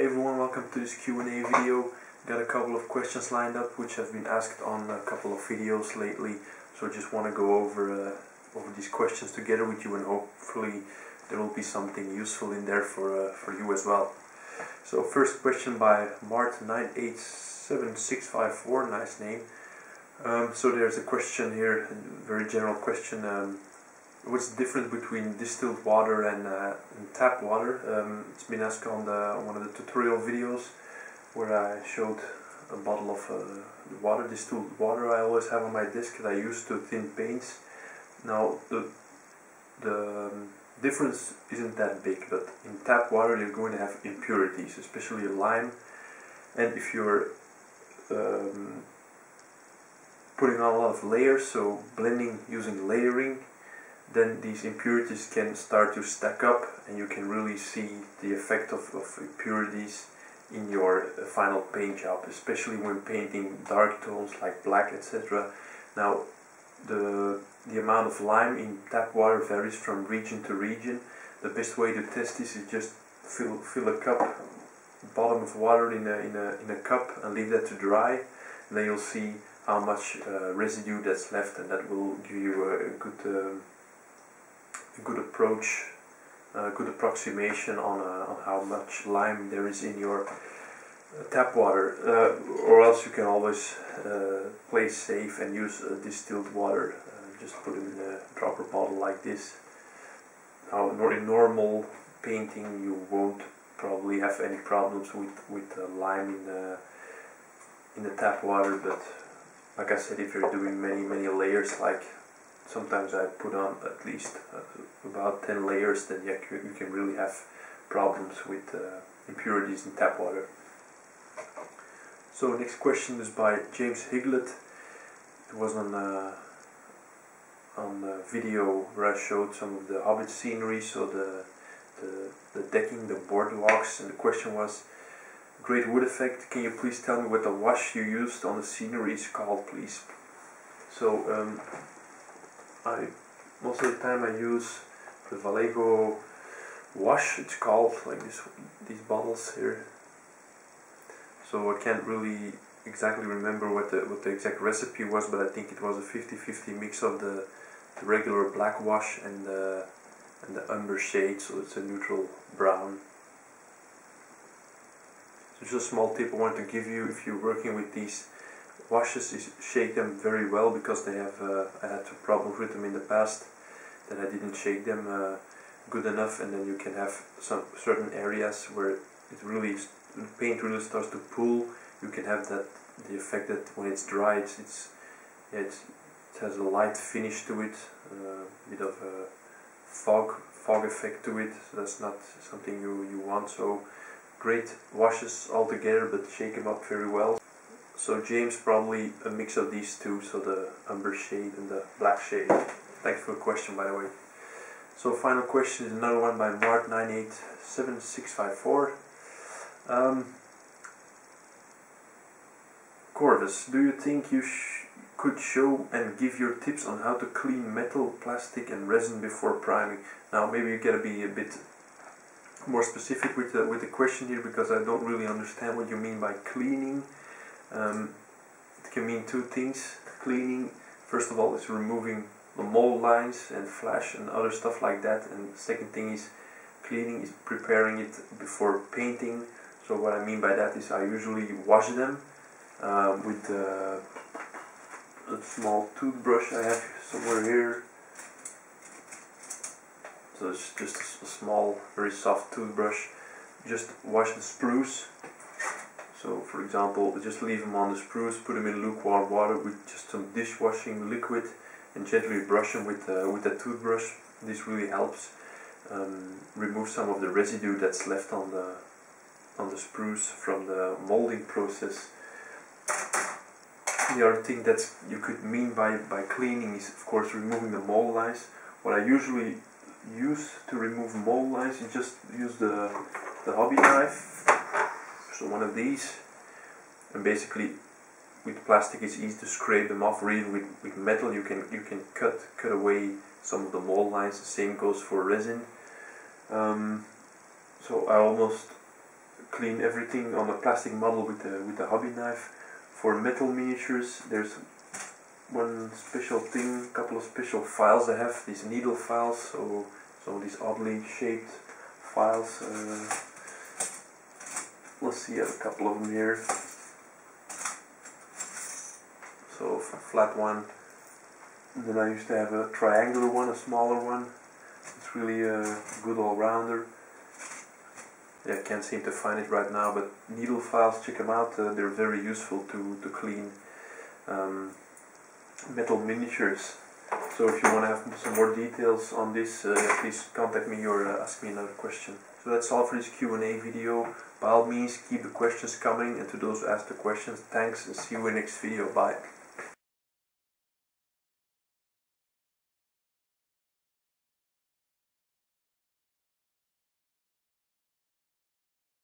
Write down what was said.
Hey everyone, welcome to this Q&A video. Got a couple of questions lined up which have been asked on a couple of videos lately, so I just want to go over these questions together with you, and hopefully there will be something useful in there for you as well. So first question by Mart987654, nice name. So there's a question here, a very general question. What's the difference between distilled water and tap water? It's been asked on one of the tutorial videos where I showed a bottle of water, distilled water I always have on my desk that I use to thin paints. Now the difference isn't that big, but in tap water you're going to have impurities, especially lime, and if you're putting on a lot of layers, so blending using layering, then these impurities can start to stack up, and you can really see the effect of impurities in your final paint job, especially when painting dark tones like black, etc. Now the amount of lime in tap water varies from region to region. The best way to test this is just fill a cup, bottom of water in a cup, and leave that to dry, and then you'll see how much residue that's left, and that will give you a good approach, good approximation on how much lime there is in your tap water, or else you can always play safe and use distilled water. Just put it in a dropper bottle like this. Now in normal painting you won't probably have any problems with lime in the tap water, but like I said, if you're doing many layers, like sometimes I put on at least about 10 layers, then you can really have problems with impurities in tap water. So next question is by James Higlet. It was on a video where I showed some of the Hobbit scenery, so the decking, the boardwalks, and the question was: great wood effect, can you please tell me what the wash you used on the scenery is called, please? So most of the time I use the Vallejo wash, it's called, like these bottles here. So I can't really exactly remember what the exact recipe was, but I think it was a 50-50 mix of the regular black wash and the umber shade, so it's a neutral brown. So just a small tip I want to give you if you're working with these washes is shake them very well, because they have I had some problems with them in the past that I didn't shake them good enough, and then you can have some certain areas where the paint really starts to pool. You can have the effect that when it's dry it has a light finish to it, a bit of a fog effect to it, so that's not something you want. So great washes all together, but shake them up very well. So James, probably a mix of these two, so the umber shade and the black shade. Thanks for the question, by the way. So final question is another one by Mart987654. Corvus, do you think you could show and give your tips on how to clean metal, plastic and resin before priming? Now maybe you gotta be a bit more specific with the question here, because I don't really understand what you mean by cleaning. It can mean two things. Cleaning, first of all, is removing the mold lines and flash and other stuff like that, and the second thing is cleaning is preparing it before painting. So what I mean by that is I usually wash them with a small toothbrush I have somewhere here. So it's just a small, very soft toothbrush. Just wash the sprues. So for example, just leave them on the sprues, put them in lukewarm water with just some dishwashing liquid, and gently brush them with a toothbrush. This really helps remove some of the residue that's left on the sprues from the molding process. The other thing that you could mean by cleaning is, of course, removing the mold lines. What I usually use to remove mold lines is just use the hobby knife. So one of these, and basically with plastic it's easy to scrape them off, or even with metal you can cut away some of the mold lines. The same goes for resin. So I almost clean everything on a plastic model with a hobby knife. For metal miniatures, there's one special thing, a couple of special files I have, these needle files, so some of these oddly shaped files. Let's see, I have a couple of them here. So a flat one, and then I used to have a triangular one, a smaller one. It's really a good all-rounder. Yeah, I can't seem to find it right now, but needle files, check them out. They're very useful to clean metal miniatures. So if you want to have some more details on this, please contact me or ask me another question. So that's all for this Q&A video. By all means, keep the questions coming, and to those who asked the questions, thanks, and see you in the next video. Bye.